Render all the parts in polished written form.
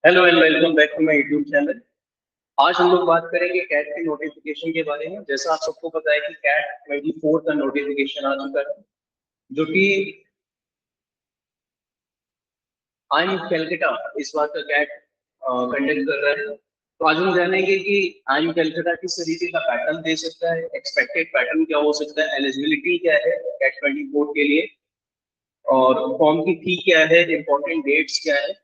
Hello and welcome back to my YouTube channel. आज हम लोग बात करेंगे कैट की नोटिफिकेशन के बारे में। जैसा आप सबको पता है कि कैट 24 का नोटिफिकेशन आ चुका है, जो कि आई एम कैलकाटा इस बात का कैट कंडक्ट कर रहा है। तो आज हम जानेंगे कि आई एम कैलकाटा किस तरीके का पैटर्न दे सकता है, एक्सपेक्टेड पैटर्न क्या हो सकता है, एलिजिबिलिटी क्या है कैट 24 के लिए, और फॉर्म की फी क्या है, इंपॉर्टेंट डेट्स क्या है,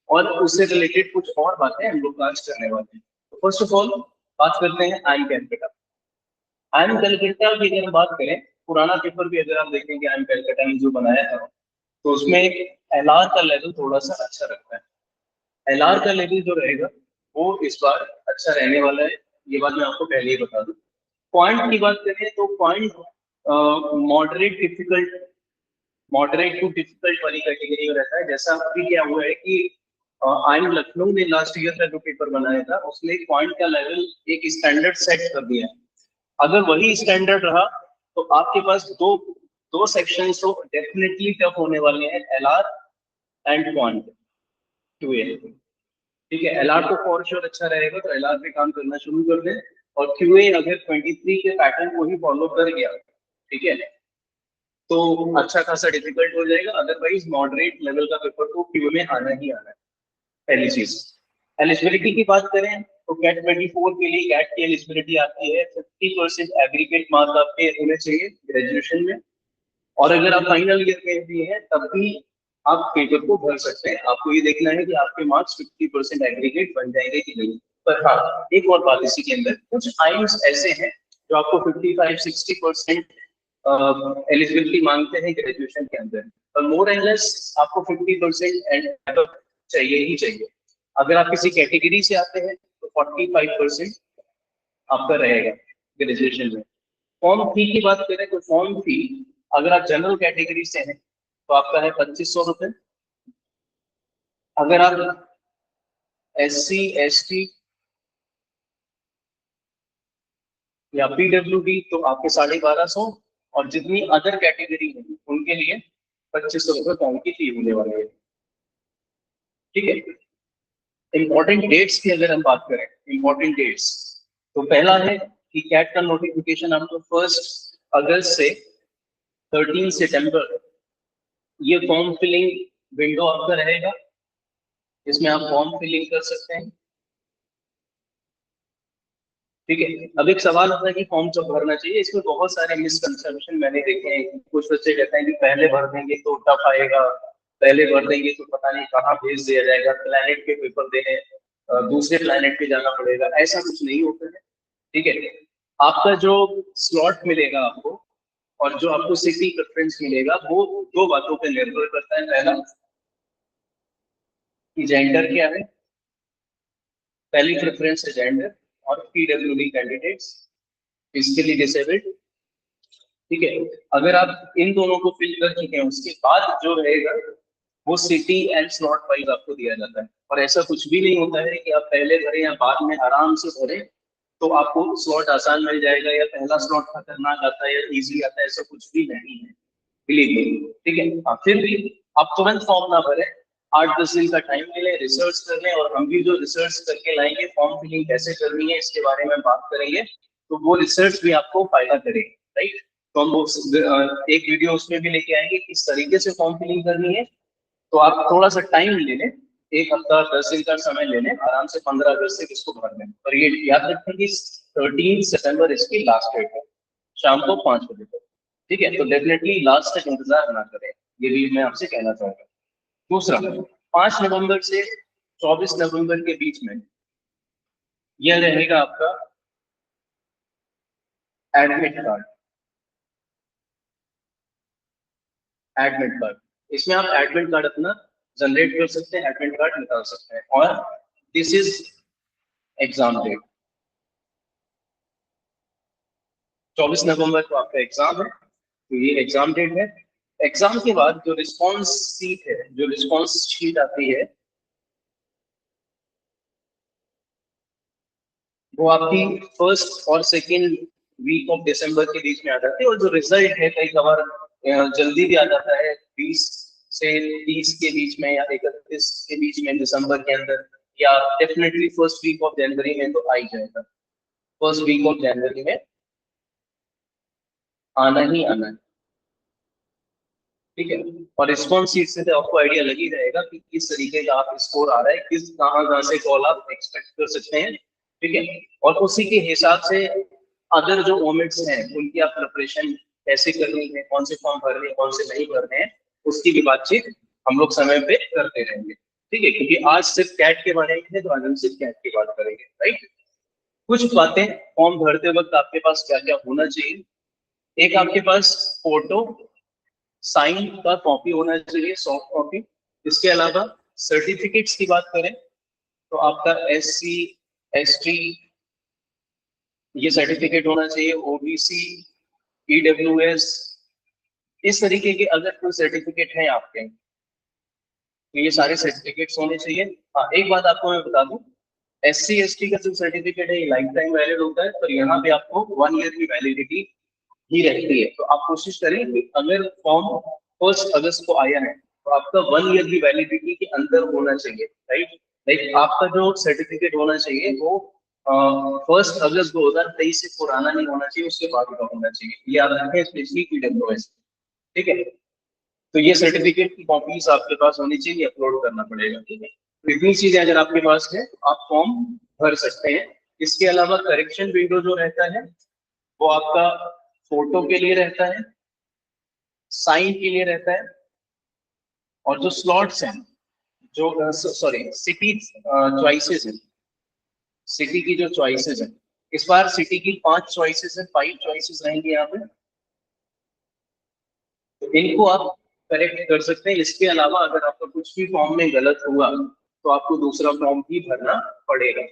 और उससे रिलेटेड कुछ और बातें हम लोग आज करने वाले हैं। तो फर्स्ट ऑफ ऑल बात करते हैं I am Calcutta. I am Calcutta की अगर हम बात करें, पुराना पेपर भी अगर आप देखेंगे आई एम कैलकाटा ने जो बनाया है, तो उसमें एलआर का लेवल थोड़ा सा अच्छा रखता है। एलआर का लेवल जो रहेगा वो इस बार अच्छा रहने वाला है, ये बात मैं आपको पहले ही बता दूं। पॉइंट की बात करें तो point moderate difficult, moderate to difficult वाली कैटेगरी में रहता है। जैसा अभी क्या हुआ है कि आई एम लखनऊ ने लास्ट ईयर का जो पेपर बनाया था उसने पॉइंट का लेवल एक स्टैंडर्ड सेट कर दिया है। अगर वही स्टैंडर्ड रहा तो आपके पास दो दो सेक्शन तो डेफिनेटली टफ होने वाले हैं, एलआर एंड क्वांट क्यूए। ठीक है, एलआर तो फॉर श्योर अच्छा रहेगा, तो एलआर पे काम करना शुरू कर दें। और क्यूए अगर 23 के पैटर्न को ही फॉलो कर गया, ठीक है, तो अच्छा खासा डिफिकल्ट हो जाएगा। अदरवाइज मॉडरेट लेवल का पेपर तो क्यू में आना ही आना है। पहली चीज, एलिजिबिलिटी की बात करें तो कैट 24 के लिए कैट की एलिजिबिलिटी आती है 50% एग्रीगेट मार्क्स आपके होने चाहिए ग्रेजुएशन में। और अगर आप फाइनल ईयर में भी हैं तब भी आप पेपर को भर सकते हैं। आपको ये देखना है कि आपके मार्क्स 50% एग्रीगेट बन जाएंगे कि नहीं। पर हाँ, एक और बात इसी के अंदर, कुछ आइम्स ऐसे हैं जो आपको 55-60% एलिजिबिलिटी मांगते हैं ग्रेजुएशन के अंदर, पर मोर एंड लेस आपको 50% एंड चाहिए ही चाहिए। अगर आप किसी कैटेगरी से आते हैं तो 45% आपका रहेगा ग्रेजुएशन में। फॉर्म फी की बात करें तो फॉर्म फी अगर आप जनरल कैटेगरी से हैं तो आपका है 2500 रुपये। अगर आप SC ST या PWD तो आपके 1250। और जितनी अदर कैटेगरी है उनके लिए 2500 रुपये फॉर्म की फी होने वाली है। ठीक है, इंपॉर्टेंट डेट्स की अगर हम बात करें, इंपॉर्टेंट डेट्स, तो पहला है कि कैट का नोटिफिकेशन आपको 1 अगस्त से 13 सितंबर ये फॉर्म फिलिंग विंडो आपका रहेगा। इसमें आप फॉर्म फिलिंग कर सकते हैं। ठीक है, अब एक सवाल आता है कि फॉर्म कब भरना चाहिए। इसमें बहुत सारे मिसकंसेप्शन मैंने देखे हैं। कुछ बच्चे कहते हैं कि पहले भर देंगे तो टफ आएगा, पहले भर देंगे तो पता नहीं कहाँ भेज दिया जाएगा, प्लेनेट के पेपर देने दूसरे प्लेनेट पे जाना पड़ेगा। ऐसा कुछ नहीं होता है। ठीक है, आपका जो स्लॉट मिलेगा आपको और जो आपको सिटी प्रेफरेंस मिलेगा वो दो बातों पर निर्भर करता है। पहला कि जेंडर क्या है, पहली प्रेफरेंस है जेंडर, और PWD कैंडिडेट्स, फिजिकली डिसेबल्ड। ठीक है, अगर आप इन दोनों को फिल कर चुके हैं उसके बाद जो रहेगा वो सिटी एंड स्लॉट वाइज आपको दिया जाता है। और ऐसा कुछ भी नहीं होता है कि आप पहले भरे या बाद में आराम से भरे तो आपको स्लॉट आसान मिल जाएगा, या पहला स्लॉट खतरनाक आता है या इजी आता है, ऐसा कुछ भी नहीं है, बिलीव मी। ठीक है, फिर भी आप तुरंत फॉर्म ना भरें, 8-10 दिन का टाइम मिले रिसर्च करने। और हम भी जो रिसर्च करके लाएंगे फॉर्म फिलिंग कैसे करनी है इसके बारे में बात करेंगे, तो वो रिसर्च भी आपको फायदा करेगी। राइट, तो हम एक वीडियो उसमें भी लेके आएंगे किस तरीके से फॉर्म फिलिंग करनी है। तो आप थोड़ा सा टाइम ले लें, 1 हफ्ता 10 दिन का समय ले लें, आराम से 15 अगस्त से इसको भर लें। और ये याद रखें कि 13 सितंबर इसकी लास्ट डेट है, शाम को 5 बजे तक। ठीक है, तो डेफिनेटली लास्ट तक इंतजार ना करें, ये भी मैं आपसे कहना चाहूंगा। दूसरा, 5 नवंबर से 24 नवंबर के बीच में यह रहेगा आपका एडमिट कार्ड। एडमिट कार्ड, इसमें आप एडमिट कार्ड अपना जनरेट कर सकते हैं, एडमिट कार्ड निकाल सकते हैं। और दिस इज एग्जाम डेट, 24 नवंबर को आपका एग्जाम है, तो ये एग्जाम डेट है। एग्जाम के बाद जो रिस्पॉन्स सीट है, जो रिस्पॉन्स शीट आती है, वो आपकी फर्स्ट और सेकेंड वीक ऑफ दिसंबर के बीच में आ जाती है। और जो रिजल्ट है कई बार जल्दी भी आ जाता है, 20 से 30 के बीच में या 31 के बीच में दिसंबर के अंदर। या definitely first week of January में तो आ ही जाएगा, फर्स्ट वीक ऑफ जनवरी में आना ही आना है, ठीक है। और रिस्पॉन्स शीट से तो आपको आइडिया लग ही रहेगा कि किस तरीके का आप स्कोर आ रहा है, किस कहाँ कहाँ से कॉल आप एक्सपेक्ट कर सकते हैं, ठीक है। और उसी के हिसाब से अदर जो मोमेंट्स हैं उनकी आप प्रिपरेशन कैसे करनी है, कौन से फॉर्म भरने हैं, कौन से नहीं भरने हैं, उसकी भी बातचीत हम लोग समय पे करते रहेंगे, ठीक है। क्योंकि आज सिर्फ कैट के बारे में है, तो आज हम सिर्फ कैट की बात करेंगे, राइट। कुछ बातें फॉर्म भरते वक्त आपके पास क्या क्या होना चाहिए। एक आपके पास फोटो साइन का कॉपी होना चाहिए, सॉफ्ट कॉपी। इसके अलावा सर्टिफिकेट्स की बात करें तो आपका SC ST ये सर्टिफिकेट होना चाहिए, OBC EWS, इस तरीके के अगर कोई सर्टिफिकेट है आपके तो ये सारे सर्टिफिकेट्स होने चाहिए। हाँ, एक बात आपको मैं बता दूं, SC ST का जो सर्टिफिकेट है ये लाइफ टाइम वैलिड होता है, पर यहाँ पे आपको 1 ईयर की वैलिडिटी ही रहती है। तो आप कोशिश करें कि अगर फॉर्म 1 अगस्त को आया है तो आपका 1 ईयर की वैलिडिटी के अंदर होना चाहिए, राइट। लाइक आपका जो सर्टिफिकेट होना चाहिए वो 1 अगस्त 2023 से पुराना नहीं होना चाहिए, उसके बाद का होना चाहिए। ये आप रखें स्पेशली PWS, ठीक है। तो ये सर्टिफिकेट की कॉपीज आपके पास होनी चाहिए, अपलोड करना पड़ेगा, ठीक है। तो इतनी चीजें अगर आपके पास है तो आप फॉर्म भर सकते हैं। इसके अलावा करेक्शन विंडो जो रहता है वो आपका फोटो के लिए रहता है, साइन के लिए रहता है, और जो स्लॉट्स हैं, जो सॉरी सिटी चॉइसेस हैं, सिटी की जो चॉइसेस हैं, इस बार सिटी की 5 चॉइसेस है, 5 चॉइसेस रहेंगे यहाँ पे, तो इनको आप करेक्ट कर सकते हैं। इसके अलावा अगर आपका कुछ भी फॉर्म में गलत हुआ तो आपको दूसरा फॉर्म भी भरना पड़ेगा,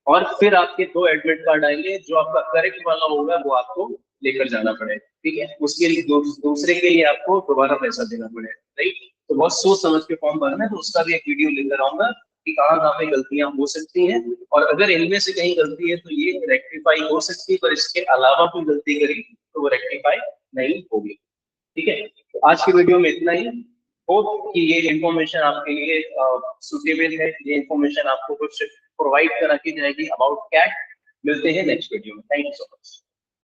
और फिर आपके 2 एडमिट कार्ड आएंगे, जो आपका करेक्ट वाला होगा वो आपको लेकर जाना पड़ेगा, ठीक है। उसके लिए दूसरे के लिए आपको दोबारा पैसा देना पड़ेगा, राइट। तो बहुत सोच समझ के फॉर्म भरना है, तो उसका भी एक वीडियो लेकर आऊंगा कि कहाँ कहाँ पे गलतियां हो सकती हैं, और अगर इनमें से कहीं गलती है तो ये रेक्टिफाई हो सकती है, पर इसके अलावा कोई गलती करी तो वो रेक्टिफाई नहीं होगी, ठीक है। तो आज की वीडियो में इतना ही। होप कि ये इन्फॉर्मेशन आपके लिए सुटेबल है, ये इन्फॉर्मेशन आपको कुछ प्रोवाइड करा की जाएगी अबाउट कैट। मिलते हैं नेक्स्ट वीडियो में, थैंक यू सो मच।